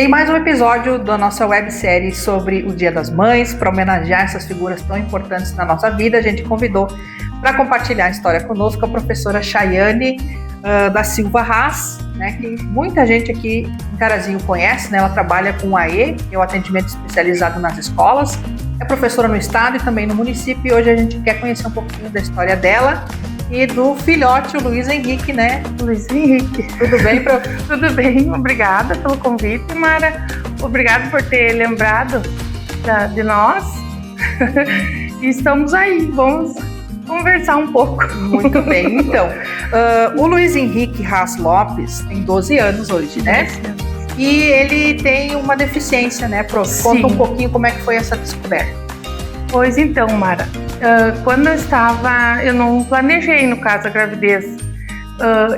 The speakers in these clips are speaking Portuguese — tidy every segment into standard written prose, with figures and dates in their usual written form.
Em mais um episódio da nossa websérie sobre o Dia das Mães, para homenagear essas figuras tão importantes na nossa vida, a gente convidou para compartilhar a história conosco a professora Chayane da Silva Haas, né, que muita gente aqui em Carazinho conhece, né? Ela trabalha com o AE, que é o atendimento especializado nas escolas, é professora no estado e também no município, e hoje a gente quer conhecer um pouquinho da história dela e do filhote, o Luiz Henrique, né? Luiz Henrique. Tudo bem, prof? Tudo bem, obrigada pelo convite, Mara. Obrigada por ter lembrado de nós. E estamos aí, vamos conversar um pouco. Muito bem, então. O Luiz Henrique Haas Lopes tem 12 anos hoje, né? E ele tem uma deficiência, né, prof? Sim. Conta um pouquinho como é que foi essa descoberta. Pois então, Mara. Quando eu não planejei, no caso, a gravidez.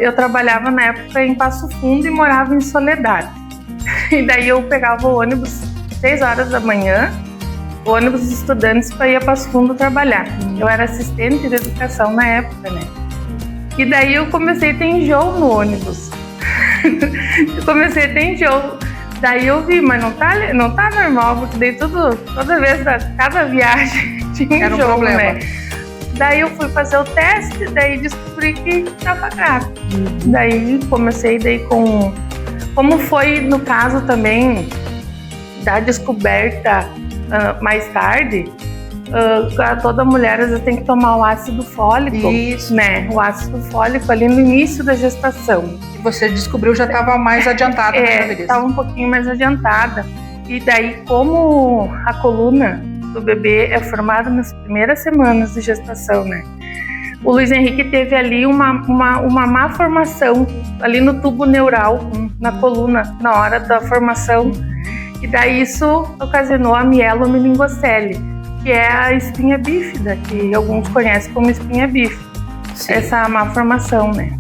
Eu trabalhava na época em Passo Fundo e morava em Soledade. E daí eu pegava o ônibus 6 horas da manhã, o ônibus de estudantes para ir a Passo Fundo trabalhar. Eu era assistente de educação na época, né? E daí eu comecei a ter enjoo no ônibus. Daí eu vi, mas não tá normal, porque daí toda vez, cada viagem tinha Era um enjoo, problema. né? Daí eu fui fazer o teste, daí descobri que estava grávida. Daí comecei com... Como foi no caso também da descoberta mais tarde, toda mulher às vezes tem que tomar o ácido fólico. Isso. Né? O ácido fólico ali no início da gestação. Você descobriu já estava mais adiantada na gravidez. Estava um pouquinho mais adiantada. E daí, como a coluna do bebê é formada nas primeiras semanas de gestação, né? O Luiz Henrique teve ali uma má formação, ali no tubo neural, na coluna, na hora da formação. E daí isso ocasionou a mielomeningocele, que é a espinha bífida, que alguns conhecem como espinha bífida. Sim. Essa má formação, né?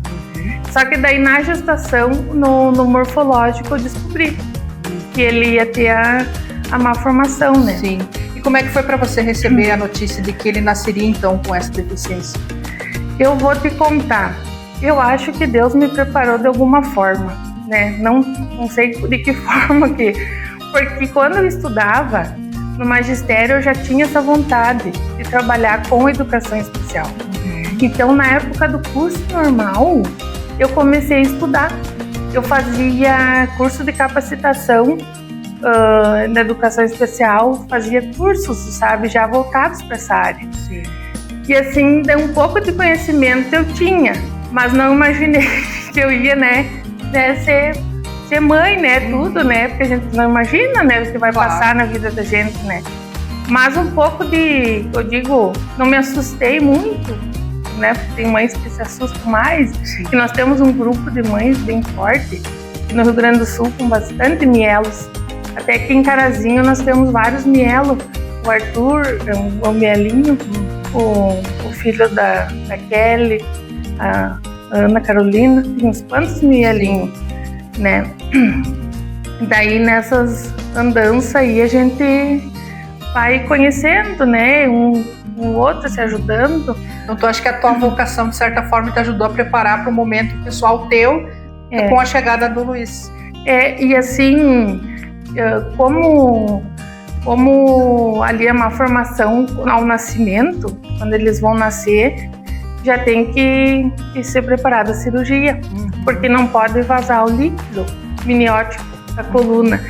Só que daí na gestação, no morfológico, eu descobri que ele ia ter a má formação, né? Sim. E como é que foi para você receber a notícia de que ele nasceria então com essa deficiência? Eu vou te contar. Eu acho que Deus me preparou de alguma forma, né? Não sei de que forma que... Porque quando eu estudava no magistério, eu já tinha essa vontade de trabalhar com educação especial. Então, na época do curso normal, eu comecei a estudar. Eu fazia curso de capacitação na educação especial, fazia cursos, sabe, já voltados para essa área. Sim. E assim, um pouco de conhecimento eu tinha, mas não imaginei que eu ia, né ser mãe, né, tudo, né, porque a gente não imagina, né, o que vai passar na vida da gente, né. Mas um pouco eu digo, não me assustei muito, né, porque tem mães que se assustam mais. Sim. E nós temos um grupo de mães bem forte, no Rio Grande do Sul, com bastante mielos. Até aqui em Carazinho nós temos vários mielos. O Arthur é um mielinho, o filho da Kelly, a Ana Carolina, tem uns quantos mielinhos, né? Daí nessas andanças aí a gente vai conhecendo, né? Um outro se ajudando. Então tu acha que a tua vocação, de certa forma, te ajudou a preparar para o momento pessoal teu com a chegada do Luiz? E assim, como ali é uma formação ao nascimento, quando eles vão nascer, já tem que ser preparada a cirurgia, porque não pode vazar o líquido miniótico da coluna.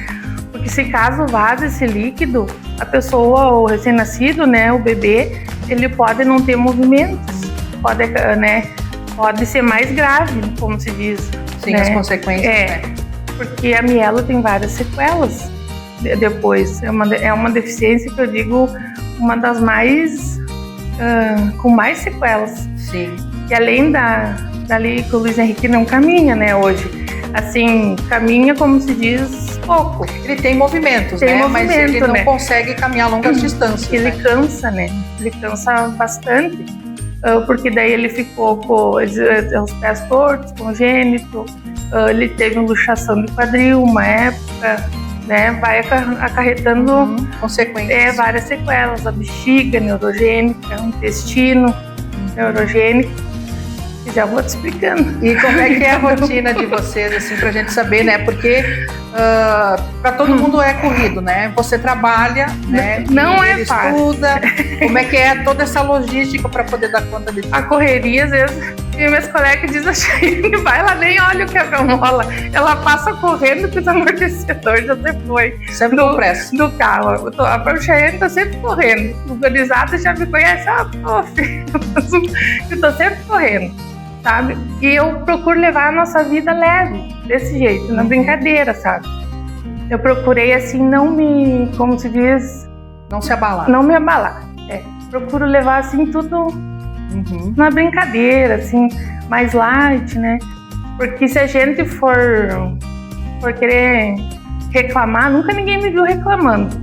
Porque se caso vaza esse líquido, a pessoa, o recém-nascido, né, o bebê, ele pode não ter movimentos, pode ser mais grave, como se diz. Sim, né? as consequências. Né? Porque a mielo tem várias sequelas depois. É uma deficiência que eu digo, uma das mais, com mais sequelas. Sim. E além dali que o Luiz Henrique não caminha, né, hoje. Assim, caminha, como se diz, pouco. Ele tem movimentos, né? Mas ele não consegue caminhar longas distâncias. Ele cansa, né? Ele cansa bastante, porque daí ele ficou com os pés tortos, congênito, ele teve uma luxação de quadril uma época, né? Vai acarretando consequências. Várias sequelas, a bexiga neurogênica, o intestino neurogênico. Já vou te explicando. E como é que é a rotina de vocês, assim, pra gente saber, né? Porque para todo mundo é corrido, né? Você trabalha, né? Não é ele fácil. Estuda. Como é que é toda essa logística para poder dar conta de tudo? A correria, às vezes, e meus colegas dizem assim, vai lá, nem olha o quebra-mola. Ela passa correndo com os amortecedores, já se foi. Sempre com pressa. Do carro. A Chayane tá sempre correndo. O gurizada já me conhece, eu tô sempre correndo, sabe? E eu procuro levar a nossa vida leve, desse jeito, na brincadeira, sabe? Eu procurei, assim, não me, como se diz... Não se abalar. Não me abalar. Procuro levar, assim, tudo na brincadeira, assim, mais light, né? Porque se a gente for querer reclamar, nunca ninguém me viu reclamando.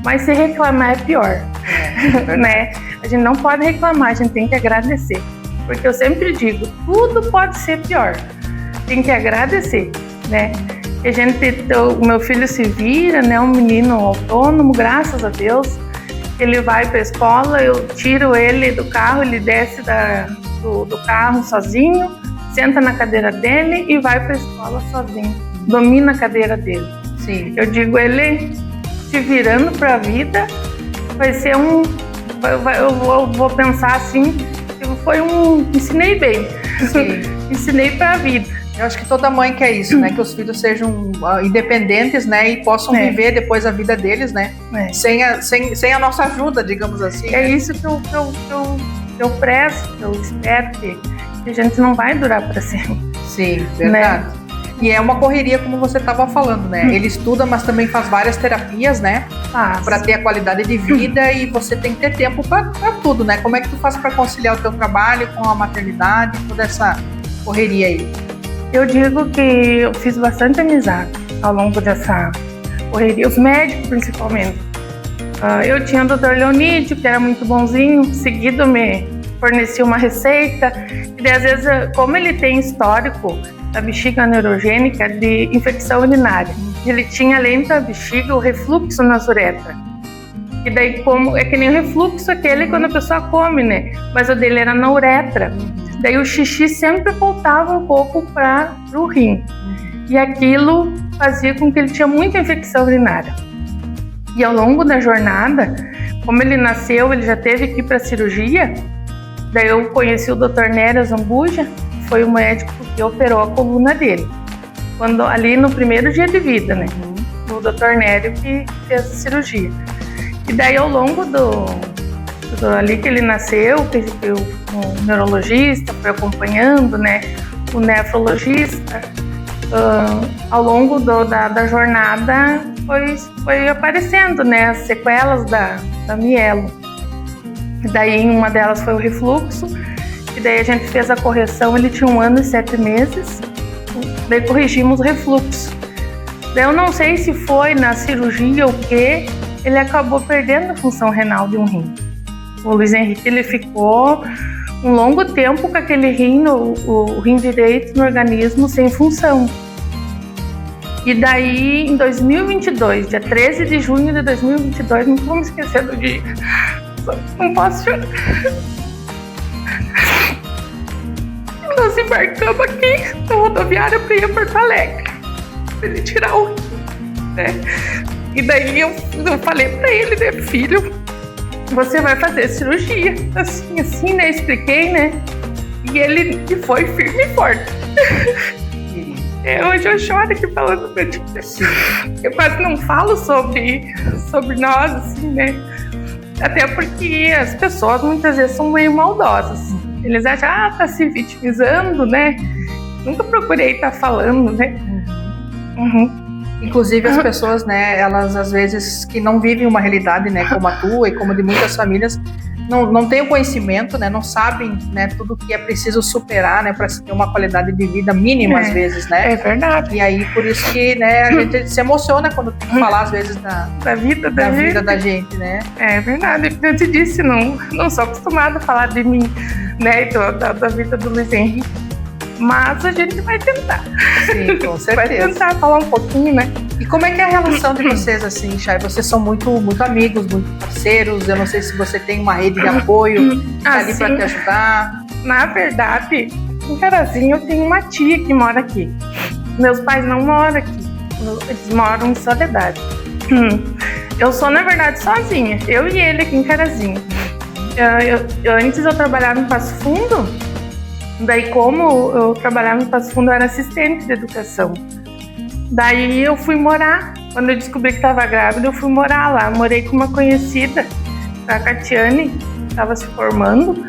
Mas se reclamar é pior, né? A gente não pode reclamar, a gente tem que agradecer. Porque eu sempre digo, tudo pode ser pior. Tem que agradecer, né? O meu filho se vira, né? Um menino autônomo, graças a Deus. Ele vai para a escola, eu tiro ele do carro, ele desce do carro sozinho, senta na cadeira dele e vai para a escola sozinho. Domina a cadeira dele. Sim. Eu digo, ele se virando para a vida, vai ser eu vou pensar assim, ensinei bem. Sim. Ensinei para a vida. Eu acho que toda mãe quer isso, né? Que os filhos sejam independentes, né? E possam viver depois a vida deles, né? Sem a nossa ajuda, digamos assim. É isso que eu prezo, que eu espero que a gente não vai durar para sempre. Sim, verdade. Né? E é uma correria, como você estava falando, né? Ele estuda, mas também faz várias terapias, né? Para ter a qualidade de vida e você tem que ter tempo para tudo, né? Como é que tu faz para conciliar o teu trabalho com a maternidade, toda essa correria aí? Eu digo que eu fiz bastante amizade ao longo dessa correria, os médicos principalmente. Eu tinha o Dr. Leonídio, que era muito bonzinho, seguido me fornecia uma receita, e às vezes, como ele tem histórico da bexiga neurogênica de infecção urinária, ele tinha além da bexiga o refluxo nas uretras. E daí, como é que nem o refluxo aquele quando a pessoa come, né? Mas o dele era na uretra. Daí o xixi sempre voltava um pouco para o rim. E aquilo fazia com que ele tinha muita infecção urinária. E ao longo da jornada, como ele nasceu, ele já teve que ir para cirurgia. Daí eu conheci o Dr. Nério Zambuja, que foi o médico que operou a coluna dele. Ali no primeiro dia de vida, né? O Dr. Nério que fez a cirurgia. E daí ao longo ali que ele nasceu, o neurologista foi acompanhando, né, o nefrologista, ao longo da jornada foi aparecendo, né, as sequelas da mielo. E daí uma delas foi o refluxo, e daí a gente fez a correção, ele tinha 1 ano e 7 meses, daí corrigimos o refluxo. Daí eu não sei se foi na cirurgia ou o quê, ele acabou perdendo a função renal de um rim. O Luiz Henrique, ele ficou um longo tempo com aquele rim, o rim direito no organismo sem função. E daí, em 2022, dia 13 de junho de 2022, não vou me esquecer do dia, não posso chorar. Nós embarcamos aqui na rodoviária para ir a Porto Alegre, para ele tirar o rim, né? E daí eu falei para ele, né, filho, você vai fazer cirurgia, assim, né, expliquei, né, e ele foi firme e forte. Hoje eu choro aqui falando pra ti, eu quase não falo sobre nós, assim, né, até porque as pessoas muitas vezes são meio maldosas, eles acham, tá se vitimizando, né, nunca procurei estar falando, né. Inclusive as pessoas, né, elas às vezes que não vivem uma realidade, né, como a tua e como de muitas famílias, não têm o conhecimento, né, não sabem, né, tudo que é preciso superar, né, para se ter uma qualidade de vida mínima às vezes, né. É verdade. E aí por isso que, né, a gente se emociona quando tem que falar às vezes da vida da gente, né. É verdade. Eu te disse, não sou acostumada a falar de mim, né, da vida do Luiz Henrique. Mas a gente vai tentar. Sim, com certeza. Vai tentar falar um pouquinho, né? E como é que é a relação de vocês, assim, Chay? Vocês são muito amigos, muito parceiros. Eu não sei se você tem uma rede de apoio que tá ali para te ajudar. Na verdade, em Carazinho eu tenho uma tia que mora aqui. Meus pais não moram aqui, eles moram em Soledade. Eu sou, na verdade, sozinha, eu e ele aqui em Carazinho. Antes eu trabalhava em Passo Fundo, daí como eu trabalhava em Passo Fundo, eu era assistente de educação. Daí eu fui morar, quando eu descobri que estava grávida, eu fui morar lá. Morei com uma conhecida, a Catiane, que estava se formando,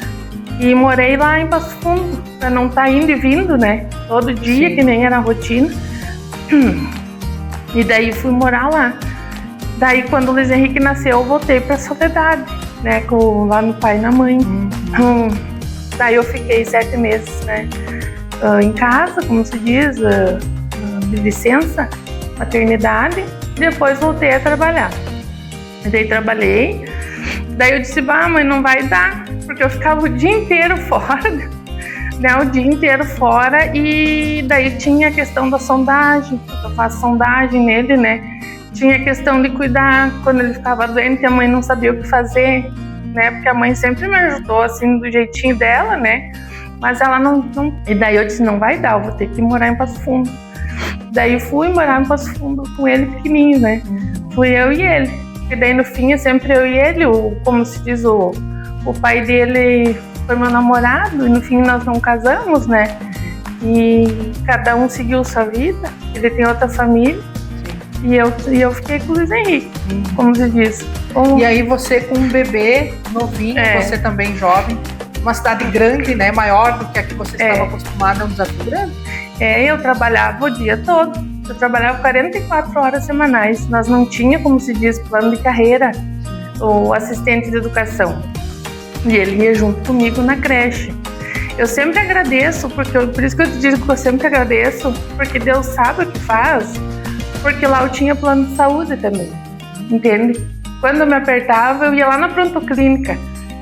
e morei lá em Passo Fundo, para não estar indo e vindo, né? Todo dia, que nem era a rotina. E daí fui morar lá. Daí quando o Luiz Henrique nasceu, eu voltei para Soledade, né? Lá no pai e na mãe. Daí eu fiquei 7 meses, né? Em casa, como se diz, de licença, maternidade. Depois voltei a trabalhar. Daí trabalhei. Daí eu disse, mãe, não vai dar, porque eu ficava o dia inteiro fora, né? O dia inteiro fora, e daí tinha a questão da sondagem, eu faço sondagem nele, né? Tinha a questão de cuidar, quando ele ficava doente, a mãe não sabia o que fazer, né? Porque a mãe sempre me ajudou, assim, do jeitinho dela, né? Mas ela não... E daí eu disse, não vai dar, eu vou ter que morar em Passo Fundo. Daí fui morar em Passo Fundo com ele pequenininho, né? Fui eu e ele. E daí no fim é sempre eu e ele, como se diz, o pai dele foi meu namorado, e no fim nós não casamos, né? E cada um seguiu sua vida, ele tem outra família, e eu fiquei com o Luiz Henrique, como se diz. E aí você com um bebê novinho, você também jovem, uma cidade grande, né? Maior do que a que você estava acostumada, é um desafio grande? Eu trabalhava o dia todo. Eu trabalhava 44 horas semanais. Nós não tinha, como se diz, plano de carreira, ou assistente de educação. E ele ia junto comigo na creche. Eu sempre agradeço, por isso que eu te digo que eu sempre agradeço, porque Deus sabe o que faz, porque lá eu tinha plano de saúde também, entende? Quando eu me apertava, eu ia lá na prontoclínica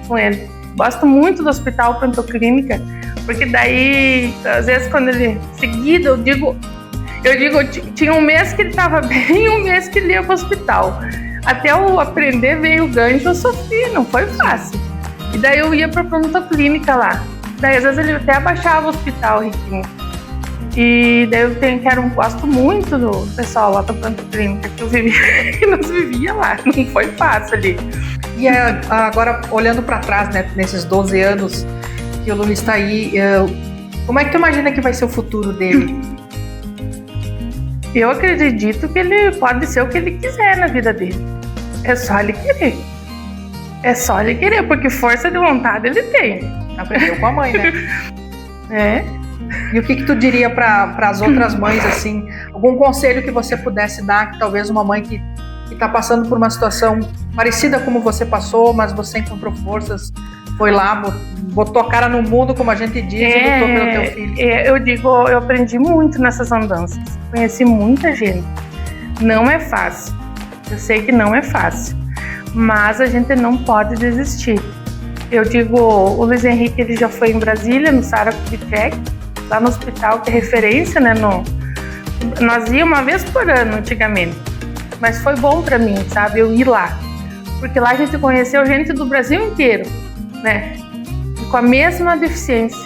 com ele. Gosto muito do hospital prontoclínica, porque daí, às vezes, quando ele... Seguido, eu digo, tinha um mês que ele estava bem e um mês que ele ia para o hospital. Até eu aprender, veio o gancho, eu sofri, não foi fácil. E daí eu ia para a prontoclínica lá. Daí, às vezes, ele até abaixava o hospital, Riquinho. E daí eu gosto muito do pessoal lá da prontoclínica, que nós vivia lá, não foi fácil ali. E agora, olhando para trás, né, nesses 12 anos que o Luiz está aí, como é que tu imagina que vai ser o futuro dele? Eu acredito que ele pode ser o que ele quiser na vida dele. É só ele querer. É só ele querer, porque força de vontade ele tem. Aprendeu com a mãe, né? E o que tu diria para as outras mães, assim, algum conselho que você pudesse dar, que talvez uma mãe que está passando por uma situação parecida como você passou, mas você encontrou forças, foi lá, botou a cara no mundo, como a gente diz, e lutou pelo teu filho? Eu aprendi muito nessas andanças. Conheci muita gente. Não é fácil. Eu sei que não é fácil. Mas a gente não pode desistir. Eu digo, o Luiz Henrique, ele já foi em Brasília, no Sara Kubitschek, lá no hospital, que é referência, né? Nós íamos uma vez por ano, antigamente. Mas foi bom pra mim, sabe? Eu ir lá. Porque lá a gente conheceu gente do Brasil inteiro, né? E com a mesma deficiência.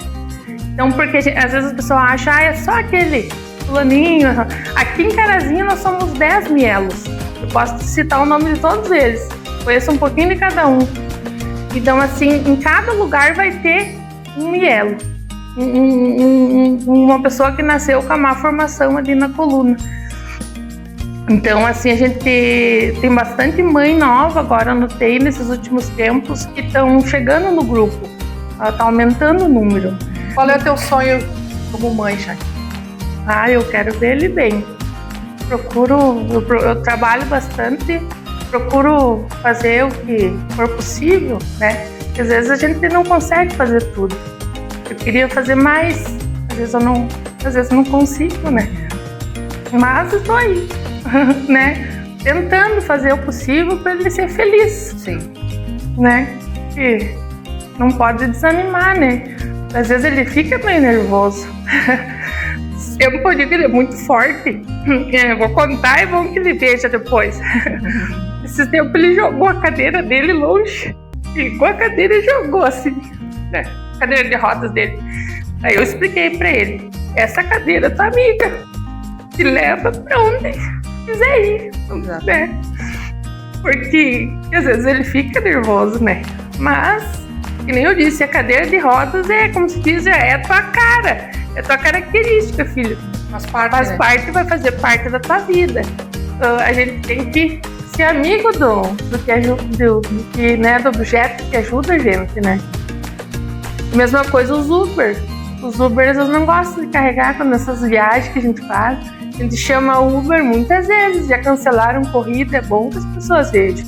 Então, porque às vezes as pessoas acham, é só aquele fulaninho. Aqui em Carazinho nós somos 10 mielos. Eu posso citar o nome de todos eles. Conheço um pouquinho de cada um. Então, assim, em cada lugar vai ter um mielo. Uma pessoa que nasceu com a má formação ali na coluna. Então, assim, a gente tem bastante mãe nova agora, notei nesses últimos tempos, que estão chegando no grupo. Ela está aumentando o número. Qual é o teu sonho como mãe, Chay? Eu quero ver ele bem. Eu trabalho bastante, procuro fazer o que for possível, né? Porque às vezes a gente não consegue fazer tudo. Eu queria fazer mais, às vezes não consigo, né? Mas estou aí, né? Tentando fazer o possível para ele ser feliz. Sim. Né? E não pode desanimar, né? Às vezes ele fica meio nervoso. Eu não digo que ele é muito forte. Eu vou contar e vão que ele veja depois. Esses tempos ele jogou a cadeira dele longe. Pegou a cadeira e jogou assim, né? A cadeira de rodas dele. Aí eu expliquei pra ele, essa cadeira é tua amiga, te leva pra onde quiser ir, né? Porque às vezes ele fica nervoso, né? Mas, que nem eu disse, a cadeira de rodas é, como se diz, é a tua cara, é a tua característica, filho. Faz parte, Faz parte, vai fazer parte da tua vida. A gente tem que ser amigo do que ajuda, né, do objeto que ajuda a gente, né? Mesma coisa os Uber. Os Ubers eles não gostam de carregar nessas viagens que a gente faz. A gente chama Uber muitas vezes, já cancelaram corrida, é bom que as pessoas vejam.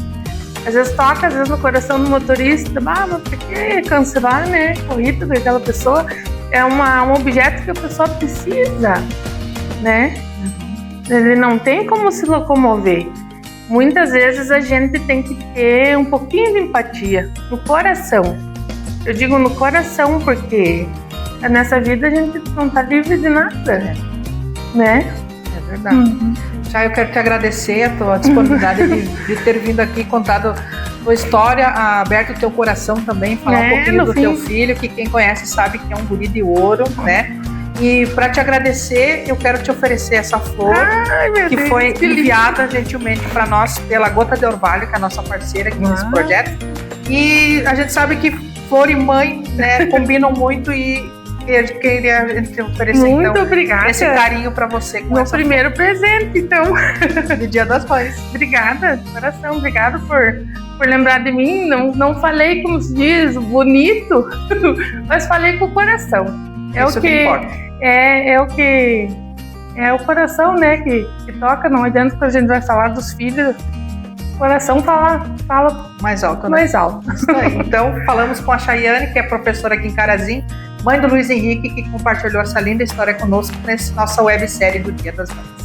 Às vezes toca, às vezes no coração do motorista, mas por que cancelar, né, corrida daquela pessoa? É um objeto que a pessoa precisa, né? Ele não tem como se locomover. Muitas vezes a gente tem que ter um pouquinho de empatia no coração. Eu digo no coração porque nessa vida a gente não está livre de nada, né? É verdade. Chay, eu quero te agradecer a tua disponibilidade de ter vindo aqui, contado a tua história, aberto o teu coração também, falar um pouquinho do teu filho, que quem conhece sabe que é um guri de ouro, né? E para te agradecer, eu quero te oferecer essa flor que foi enviada gentilmente para nós pela Gota de Orvalho, que é a nossa parceira aqui nesse projeto. E a gente sabe que flor e mãe, né, combinam muito e eu queria te oferecer muito obrigada. Esse carinho para você. Meu primeiro presente, então. De Dia das Mães. Obrigada, de coração. Obrigada por lembrar de mim. Não falei, como se diz, bonito, mas falei com o coração. É isso o que importa. É o coração, né, que toca. Não adianta que a gente vai falar dos filhos. O coração fala mais alto, né? Mais alto. Isso aí. Então, falamos com a Chayane, que é professora aqui em Carazinho, mãe do Luiz Henrique, que compartilhou essa linda história conosco nessa nossa websérie do Dia das Mães.